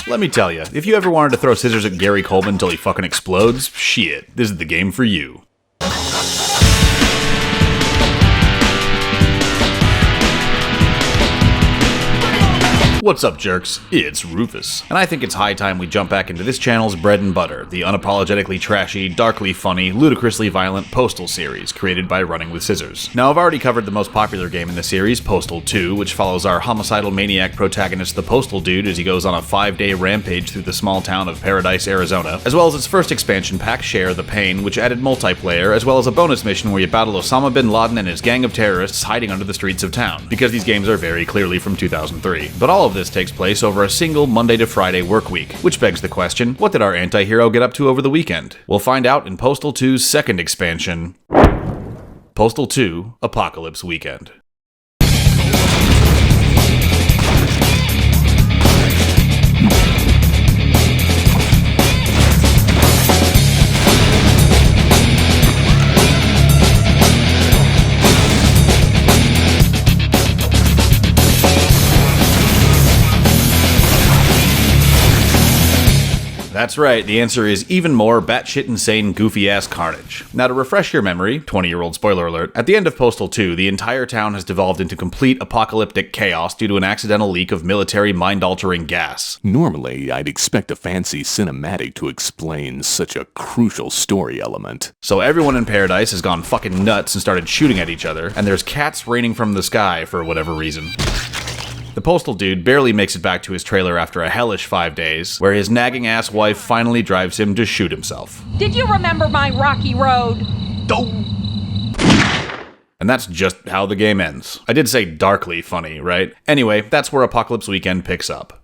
Let me tell you, if you ever wanted to throw scissors at Gary Coleman until he fucking explodes, shit, this is the game for you. What's up, jerks? It's Rufus, and I think it's high time we jump back into this channel's bread and butter, the unapologetically trashy, darkly funny, ludicrously violent Postal series, created by Running with Scissors. Now, I've already covered the most popular game in the series, Postal 2, which follows our homicidal maniac protagonist, the Postal Dude, as he goes on a 5-day rampage through the small town of Paradise, Arizona, as well as its first expansion pack, Share the Pain, which added multiplayer, as well as a bonus mission where you battle Osama bin Laden and his gang of terrorists hiding under the streets of town, because these games are very clearly from 2003. But all of this takes place over a single Monday to Friday work week, which begs the question, what did our anti-hero get up to over the weekend? We'll find out in Postal 2's second expansion, Postal 2 Apocalypse Weekend. That's right, the answer is even more batshit insane, goofy-ass carnage. Now to refresh your memory, 20-year-old spoiler alert, at the end of Postal 2, the entire town has devolved into complete apocalyptic chaos due to an accidental leak of military mind-altering gas. Normally, I'd expect a fancy cinematic to explain such a crucial story element. So everyone in Paradise has gone fucking nuts and started shooting at each other, and there's cats raining from the sky for whatever reason. The Postal Dude barely makes it back to his trailer after a hellish 5 days, where his nagging ass wife finally drives him to shoot himself. Did you remember my rocky road? And that's just how the game ends. I did say darkly funny, right? Anyway, that's where Apocalypse Weekend picks up.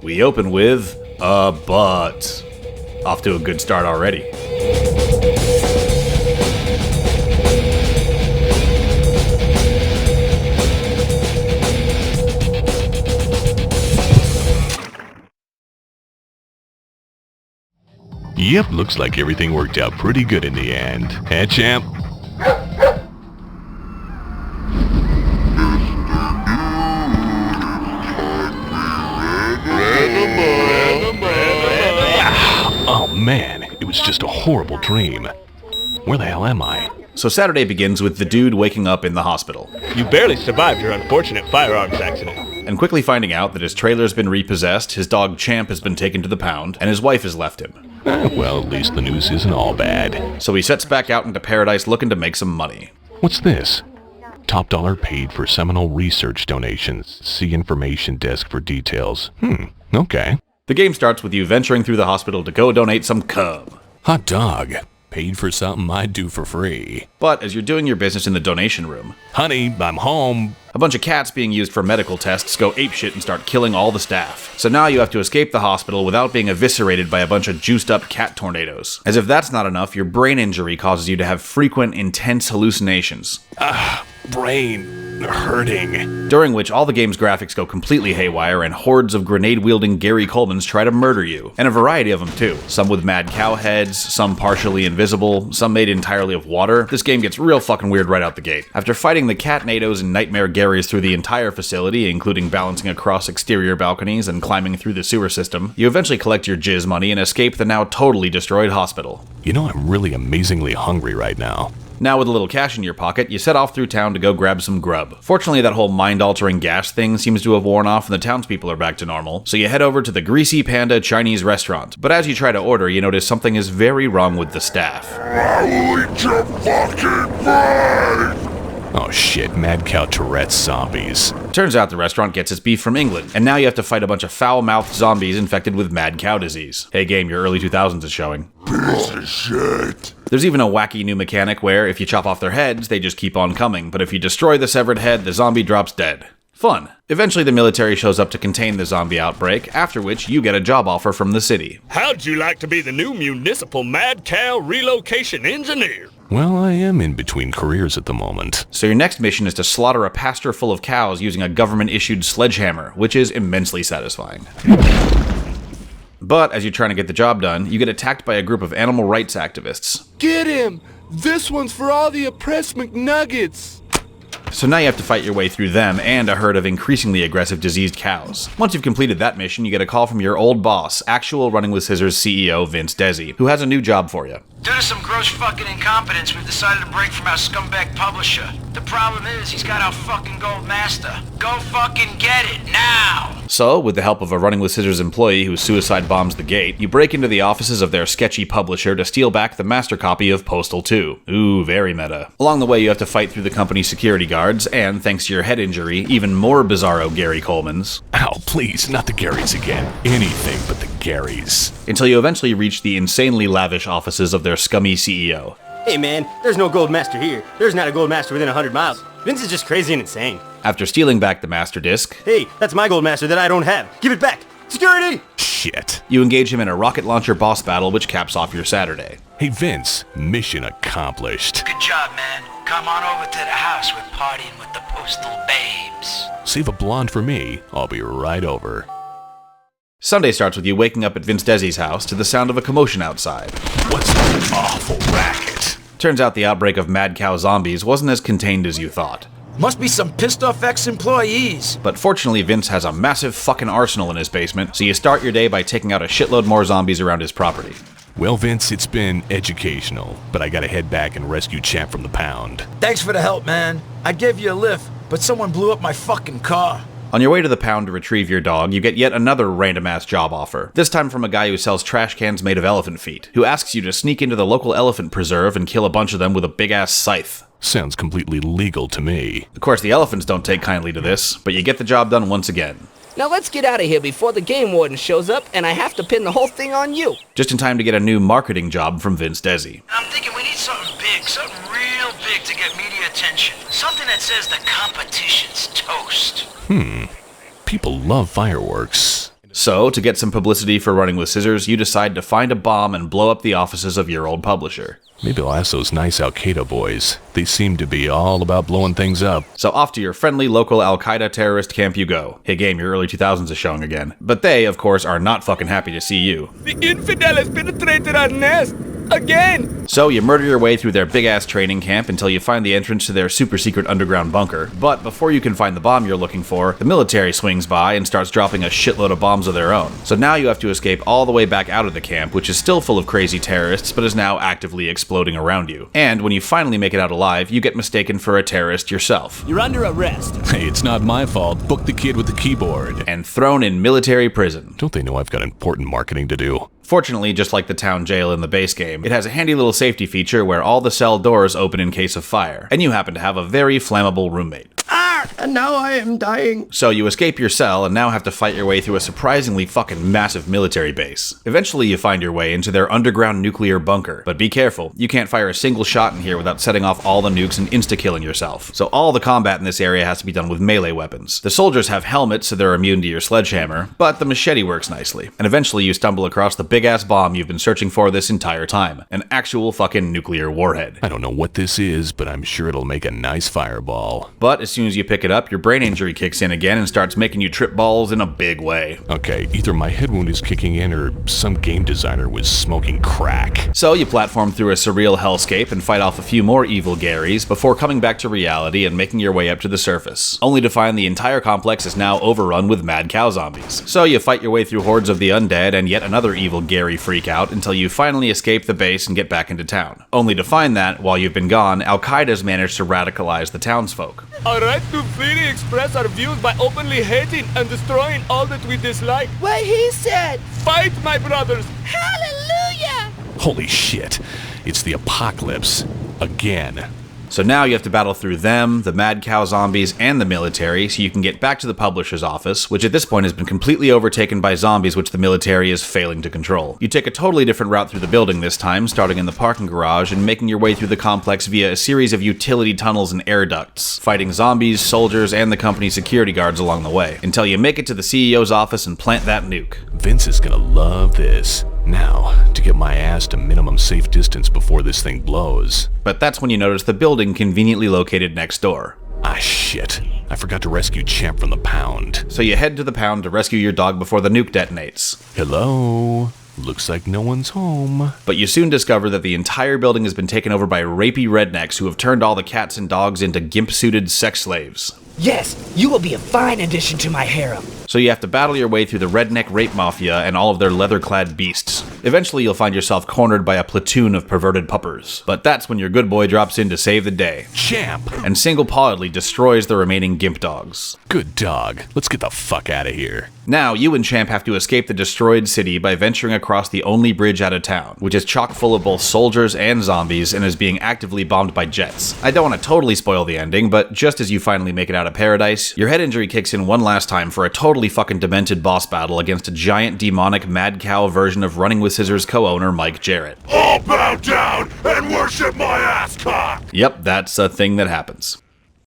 We open with a butt. Off to a good start already. Yep, looks like everything worked out pretty good in the end. Eh, champ? Oh man, it was just a horrible dream. Where the hell am I? So Saturday begins with the dude waking up in the hospital. You barely survived your unfortunate firearms accident. And quickly finding out that his trailer's been repossessed, his dog Champ has been taken to the pound, and his wife has left him. Well, at least the news isn't all bad. So he sets back out into Paradise looking to make some money. What's this? Top dollar paid for seminal research donations. See information desk for details. Okay. The game starts with you venturing through the hospital to go donate some cub. Hot dog. Paid for something I'd do for free. But as you're doing your business in the donation room, Honey, I'm home. a bunch of cats being used for medical tests go apeshit and start killing all the staff. So now you have to escape the hospital without being eviscerated by a bunch of juiced up cat tornadoes. As if that's not enough, your brain injury causes you to have frequent, intense hallucinations. Brain hurting. During which all the game's graphics go completely haywire and hordes of grenade-wielding Gary Colemans try to murder you. And a variety of them too. Some with mad cow heads, some partially invisible, some made entirely of water. This game gets real fucking weird right out the gate. After fighting the Catnados and Nightmare Garys through the entire facility, including balancing across exterior balconies and climbing through the sewer system, you eventually collect your jizz money and escape the now totally destroyed hospital. You know, I'm really amazingly hungry right now. Now with a little cash in your pocket, you set off through town to go grab some grub. Fortunately, that whole mind-altering gas thing seems to have worn off and the townspeople are back to normal, so you head over to the Greasy Panda Chinese restaurant. But as you try to order, you notice something is very wrong with the staff. I will eat your fucking brain! Oh shit, mad cow Tourette's zombies. Turns out the restaurant gets its beef from England, and now you have to fight a bunch of foul-mouthed zombies infected with mad cow disease. Hey game, your early 2000s is showing. Piece of shit. There's even a wacky new mechanic where, if you chop off their heads, they just keep on coming, but if you destroy the severed head, the zombie drops dead. Fun. Eventually the military shows up to contain the zombie outbreak, after which you get a job offer from the city. How'd you like to be the new municipal mad cow relocation engineer? Well, I am in between careers at the moment. So your next mission is to slaughter a pasture full of cows using a government-issued sledgehammer, which is immensely satisfying. But as you're trying to get the job done, you get attacked by a group of animal rights activists. Get him! This one's for all the oppressed McNuggets! So now you have to fight your way through them and a herd of increasingly aggressive diseased cows. Once you've completed that mission, you get a call from your old boss, actual Running with Scissors CEO Vince Desi, who has a new job for you. Due to some gross fucking incompetence, we've decided to break from our scumbag publisher. The problem is, he's got our fucking gold master. Go fucking get it, now! So, with the help of a Running with Scissors employee who suicide bombs the gate, you break into the offices of their sketchy publisher to steal back the master copy of Postal 2. Ooh, very meta. Along the way, you have to fight through the company's security guards, and thanks to your head injury, even more bizarro Gary Colemans. Ow, please, not the Garys again. Anything but the Garys. Until you eventually reach the insanely lavish offices of their scummy CEO. Hey man, there's no gold master here. There's not a gold master within 100 miles. Vince is just crazy and insane. After stealing back the master disc, Hey, that's my gold master that I don't have. Give it back! Security! Shit. you engage him in a rocket launcher boss battle which caps off your Saturday. Hey Vince, mission accomplished. Good job, man. Come on over to the house. We're partying with the Postal babes. Save a blonde for me. I'll be right over. Sunday starts with you waking up at Vince Desi's house to the sound of a commotion outside. What's that awful racket? Turns out the outbreak of mad cow zombies wasn't as contained as you thought. Must be some pissed off ex-employees. But fortunately, Vince has a massive fucking arsenal in his basement, so you start your day by taking out a shitload more zombies around his property. Well, Vince, it's been educational, but I gotta head back and rescue Champ from the pound. Thanks for the help, man. I gave you a lift, but someone blew up my fucking car. On your way to the pound to retrieve your dog, you get yet another random-ass job offer. This time from a guy who sells trash cans made of elephant feet, who asks you to sneak into the local elephant preserve and kill a bunch of them with a big-ass scythe. Sounds completely legal to me. Of course, the elephants don't take kindly to this, but you get the job done once again. Now let's get out of here before the game warden shows up and I have to pin the whole thing on you. Just in time to get a new marketing job from Vince Desi. I'm thinking we need something big, something real big to get media attention. Something that says the competition's toast. People love fireworks. So, to get some publicity for Running with Scissors, you decide to find a bomb and blow up the offices of your old publisher. Maybe I'll ask those nice Al-Qaeda boys. They seem to be all about blowing things up. So off to your friendly local Al-Qaeda terrorist camp you go. Hey game, your early 2000s is showing again. But they, of course, are not fucking happy to see you. The infidel has penetrated our nest. Again! So you murder your way through their big-ass training camp until you find the entrance to their super-secret underground bunker. But before you can find the bomb you're looking for, the military swings by and starts dropping a shitload of bombs of their own. So now you have to escape all the way back out of the camp, which is still full of crazy terrorists, but is now actively exploding around you. And when you finally make it out alive, you get mistaken for a terrorist yourself. You're under arrest. Hey, it's not my fault. Book the kid with the keyboard. And thrown in military prison. Don't they know I've got important marketing to do? Fortunately, just like the town jail in the base game, it has a handy little safety feature where all the cell doors open in case of fire, and you happen to have a very flammable roommate. And now I am dying. So you escape your cell and now have to fight your way through a surprisingly fucking massive military base. Eventually you find your way into their underground nuclear bunker, but be careful, you can't fire a single shot in here without setting off all the nukes and insta-killing yourself. So all the combat in this area has to be done with melee weapons. The soldiers have helmets so they're immune to your sledgehammer, but the machete works nicely. And eventually you stumble across the big-ass bomb you've been searching for this entire time. An actual fucking nuclear warhead. I don't know what this is, but I'm sure it'll make a nice fireball. But as soon as you pick it up, your brain injury kicks in again and starts making you trip balls in a big way. Okay, either my head wound is kicking in or some game designer was smoking crack. So you platform through a surreal hellscape and fight off a few more evil Garys before coming back to reality and making your way up to the surface, only to find the entire complex is now overrun with mad cow zombies. So you fight your way through hordes of the undead and yet another evil Gary freak out until you finally escape the base and get back into town, only to find that, while you've been gone, Al-Qaeda's managed to radicalize the townsfolk. Our right to freely express our views by openly hating and destroying all that we dislike. What he said. Fight, my brothers! Hallelujah! Holy shit, it's the apocalypse. Again. So now you have to battle through them, the mad cow zombies, and the military so you can get back to the publisher's office, which at this point has been completely overtaken by zombies which the military is failing to control. You take a totally different route through the building this time, starting in the parking garage and making your way through the complex via a series of utility tunnels and air ducts, fighting zombies, soldiers, and the company's security guards along the way, until you make it to the CEO's office and plant that nuke. Vince is gonna love this. Now, to get my ass to minimum safe distance before this thing blows. But that's when you notice the building conveniently located next door. Ah, shit. I forgot to rescue Champ from the pound. So you head to the pound to rescue your dog before the nuke detonates. Hello? Looks like no one's home. But you soon discover that the entire building has been taken over by rapey rednecks who have turned all the cats and dogs into gimp-suited sex slaves. Yes, you will be a fine addition to my harem. So you have to battle your way through the redneck rape mafia and all of their leather-clad beasts. Eventually you'll find yourself cornered by a platoon of perverted puppers. But that's when your good boy drops in to save the day. Champ! And single-paw-edly destroys the remaining gimp dogs. Good dog. Let's get the fuck out of here. Now, you and Champ have to escape the destroyed city by venturing across the only bridge out of town, which is chock full of both soldiers and zombies and is being actively bombed by jets. I don't want to totally spoil the ending, but just as you finally make it out of paradise, your head injury kicks in one last time for a totally fucking demented boss battle against a giant demonic mad cow version of Running with Scissors co-owner Mike Jarrett. All bow down and worship my ass cock! Yep, that's a thing that happens.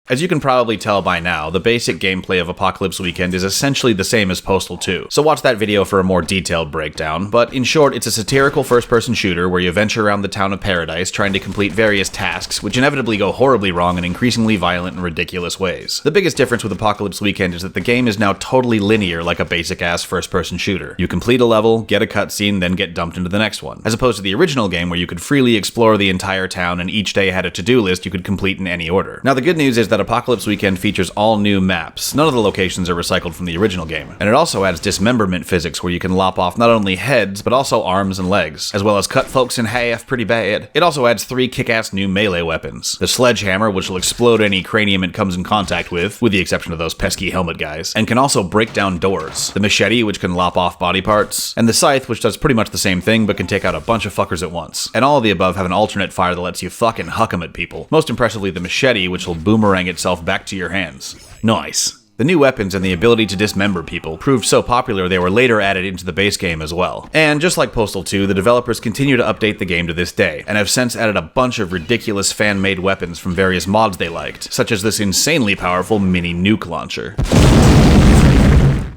As you can probably tell by now, the basic gameplay of Apocalypse Weekend is essentially the same as Postal 2, so watch that video for a more detailed breakdown, but in short, it's a satirical first-person shooter where you venture around the town of Paradise trying to complete various tasks, which inevitably go horribly wrong in increasingly violent and ridiculous ways. The biggest difference with Apocalypse Weekend is that the game is now totally linear like a basic-ass first-person shooter. You complete a level, get a cutscene, then get dumped into the next one, as opposed to the original game where you could freely explore the entire town and each day had a to-do list you could complete in any order. Now the good news is that Apocalypse Weekend features all new maps. None of the locations are recycled from the original game. And it also adds dismemberment physics where you can lop off not only heads, but also arms and legs, as well as cut folks in half pretty bad. It also adds 3 kick-ass new melee weapons. The sledgehammer, which will explode any cranium it comes in contact with the exception of those pesky helmet guys, and can also break down doors. The machete, which can lop off body parts, and the scythe, which does pretty much the same thing, but can take out a bunch of fuckers at once. And all of the above have an alternate fire that lets you fucking huck 'em at people. Most impressively, the machete, which will boomerang itself back to your hands. Nice. The new weapons and the ability to dismember people proved so popular they were later added into the base game as well. And just like Postal 2, the developers continue to update the game to this day, and have since added a bunch of ridiculous fan-made weapons from various mods they liked, such as this insanely powerful mini nuke launcher.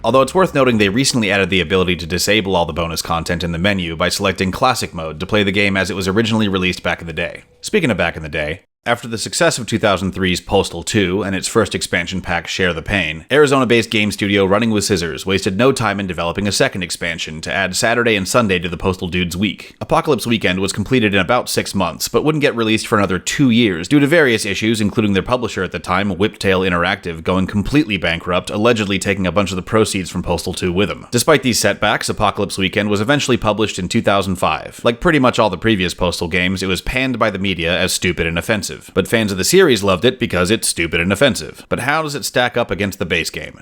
Although it's worth noting they recently added the ability to disable all the bonus content in the menu by selecting Classic Mode to play the game as it was originally released back in the day. Speaking of back in the day, after the success of 2003's Postal 2 and its first expansion pack Share the Pain, Arizona-based game studio Running with Scissors wasted no time in developing a second expansion to add Saturday and Sunday to the Postal Dude's week. Apocalypse Weekend was completed in about 6 months, but wouldn't get released for another 2 years due to various issues, including their publisher at the time, Whiptail Interactive, going completely bankrupt, allegedly taking a bunch of the proceeds from Postal 2 with them. Despite these setbacks, Apocalypse Weekend was eventually published in 2005. Like pretty much all the previous Postal games, it was panned by the media as stupid and offensive. But fans of the series loved it because it's stupid and offensive. But how does it stack up against the base game?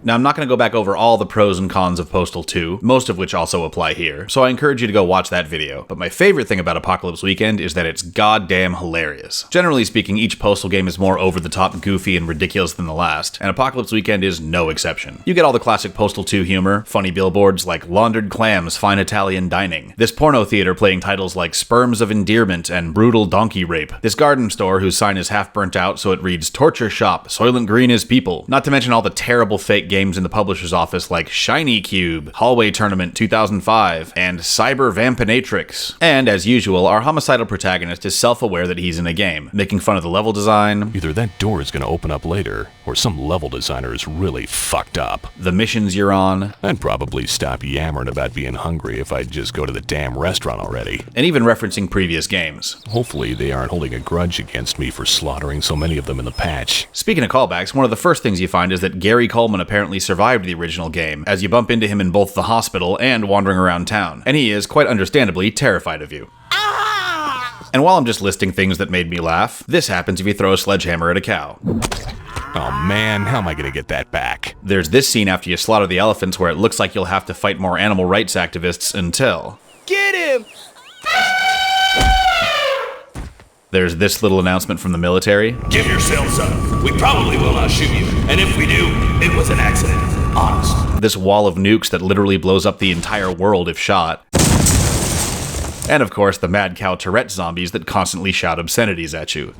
Now, I'm not going to go back over all the pros and cons of Postal 2, most of which also apply here, so I encourage you to go watch that video. But my favorite thing about Apocalypse Weekend is that it's goddamn hilarious. Generally speaking, each Postal game is more over-the-top, goofy, and ridiculous than the last, and Apocalypse Weekend is no exception. You get all the classic Postal 2 humor, funny billboards like Laundered Clams, Fine Italian Dining, this porno theater playing titles like Sperms of Endearment and Brutal Donkey Rape, this garden store whose sign is half burnt out so it reads Torture Shop, Soylent Green is People, not to mention all the terrible fake games in the publisher's office like Shiny Cube, Hallway Tournament 2005, and Cyber Vampinatrix. And as usual, our homicidal protagonist is self-aware that he's in a game, making fun of the level design. Either that door is going to open up later, or some level designer is really fucked up. The missions you're on. I'd probably stop yammering about being hungry if I'd just go to the damn restaurant already. And even referencing previous games. Hopefully they aren't holding a grudge against me for slaughtering so many of them in the patch. Speaking of callbacks, one of the first things you find is that Gary Coleman apparently survived the original game, as you bump into him in both the hospital and wandering around town, and he is, quite understandably, terrified of you. And while I'm just listing things that made me laugh, this happens if you throw a sledgehammer at a cow. Oh man, how am I gonna get that back? There's this scene after you slaughter the elephants where it looks like you'll have to fight more animal rights activists until... Get him! There's this little announcement from the military. Give yourselves up. We probably will not shoot you, and if we do, it was an accident. Honest. This wall of nukes that literally blows up the entire world if shot. And of course, the mad cow Tourette zombies that constantly shout obscenities at you.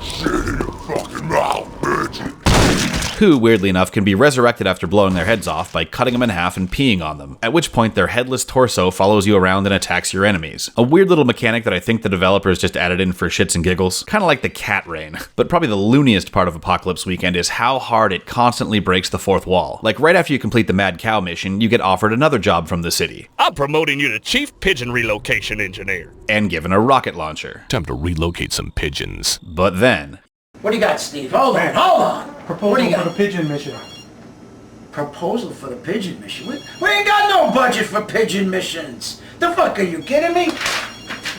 Shit in your fucking mouth, bitch. who, weirdly enough, can be resurrected after blowing their heads off by cutting them in half and peeing on them, at which point their headless torso follows you around and attacks your enemies. A weird little mechanic that I think the developers just added in for shits and giggles, kind of like the cat rain. But probably the looniest part of Apocalypse Weekend is how hard it constantly breaks the fourth wall. Like right after you complete the Mad Cow mission, you get offered another job from the city. I'm promoting you to Chief Pigeon Relocation Engineer. And given a rocket launcher. Time to relocate some pigeons. But then... What do you got, Steve? Hold on. Proposal for the pigeon mission. Proposal for the pigeon mission? We ain't got no budget for pigeon missions. The fuck, are you kidding me?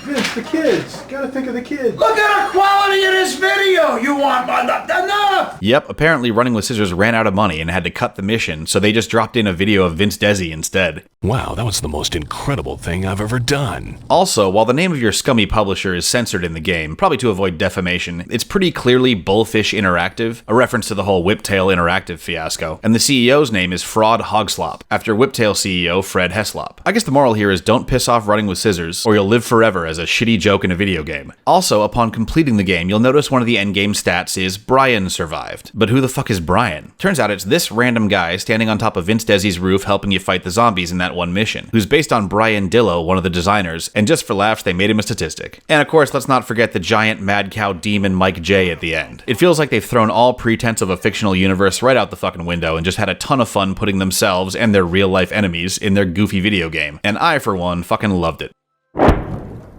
Vince, the kids. Gotta think of the kids. Look at the quality of this video. You want enough? Yep, apparently Running with Scissors ran out of money and had to cut the mission, so they just dropped in a video of Vince Desi instead. Wow, that was the most incredible thing I've ever done. Also, while the name of your scummy publisher is censored in the game, probably to avoid defamation, it's pretty clearly Bullfish Interactive, a reference to the whole Whiptail Interactive fiasco, and the CEO's name is Fraud Hogslop, after Whiptail CEO Fred Heslop. I guess the moral here is don't piss off Running with Scissors, or you'll live forever as a shitty joke in a video game. Also, upon completing the game, you'll notice one of the endgame stats is Brian survived. But who the fuck is Brian? Turns out it's this random guy standing on top of Vince Desi's roof helping you fight the zombies in that one mission, who's based on Brian Dillo, one of the designers, and just for laughs they made him a statistic. And of course, let's not forget the giant mad cow demon Mike J at the end. It feels like they've thrown all pretense of a fictional universe right out the fucking window and just had a ton of fun putting themselves and their real life enemies in their goofy video game. And I, for one, fucking loved it.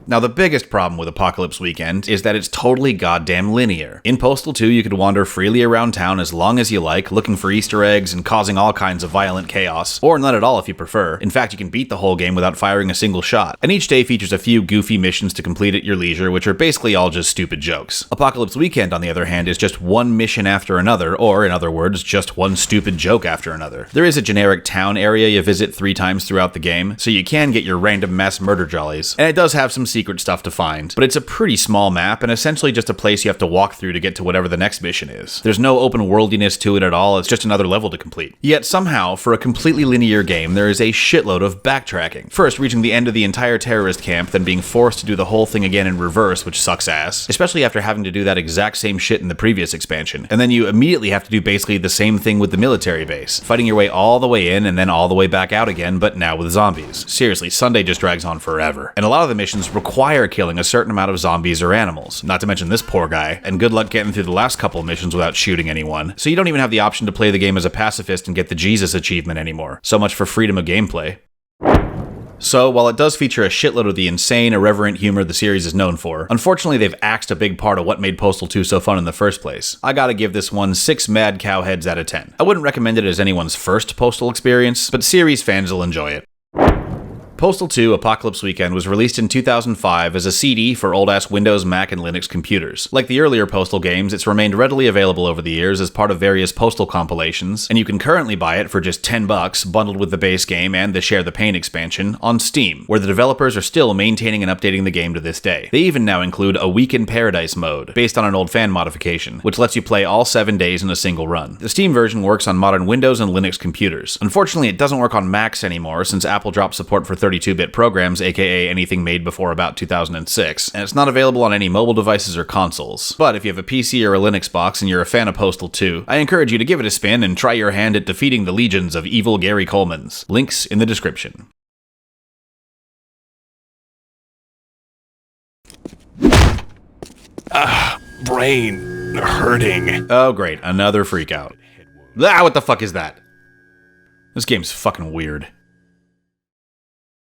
Now, the biggest problem with Apocalypse Weekend is that it's totally goddamn linear. In Postal 2, you could wander freely around town as long as you like, looking for Easter eggs and causing all kinds of violent chaos, or none at all if you prefer. In fact, you can beat the whole game without firing a single shot. And each day features a few goofy missions to complete at your leisure, which are basically all just stupid jokes. Apocalypse Weekend, on the other hand, is just one mission after another, or in other words, just one stupid joke after another. There is a generic town area you visit 3 times throughout the game, so you can get your random mass murder jollies. And it does have some secret stuff to find, but it's a pretty small map and essentially just a place you have to walk through to get to whatever the next mission is. There's no open worldiness to it at all, it's just another level to complete. Yet somehow, for a completely linear game, there is a shitload of backtracking. First, reaching the end of the entire terrorist camp, then being forced to do the whole thing again in reverse, which sucks ass, especially after having to do that exact same shit in the previous expansion. And then you immediately have to do basically the same thing with the military base, fighting your way all the way in and then all the way back out again, but now with zombies. Seriously, Sunday just drags on forever. And a lot of the missions require killing a certain amount of zombies or animals, not to mention this poor guy, and good luck getting through the last couple of missions without shooting anyone, so you don't even have the option to play the game as a pacifist and get the Jesus achievement anymore. So much for freedom of gameplay. So, while it does feature a shitload of the insane, irreverent humor the series is known for, unfortunately they've axed a big part of what made Postal 2 so fun in the first place. I gotta give this one 6 mad cow heads out of 10. I wouldn't recommend it as anyone's first Postal experience, but series fans will enjoy it. Postal 2 Apocalypse Weekend was released in 2005 as a CD for old-ass Windows, Mac, and Linux computers. Like the earlier Postal games, it's remained readily available over the years as part of various Postal compilations, and you can currently buy it for just $10, bundled with the base game and the Share the Pain expansion, on Steam, where the developers are still maintaining and updating the game to this day. They even now include a Week in Paradise mode, based on an old fan modification, which lets you play all 7 days in a single run. The Steam version works on modern Windows and Linux computers. Unfortunately, it doesn't work on Macs anymore, since Apple dropped support for 32-bit programs, aka anything made before about 2006, and it's not available on any mobile devices or consoles. But if you have a PC or a Linux box and you're a fan of Postal 2, I encourage you to give it a spin and try your hand at defeating the legions of evil Gary Colemans. Links in the description. Brain hurting. Oh great, another freakout. Ah, what the fuck is that? This game's fucking weird.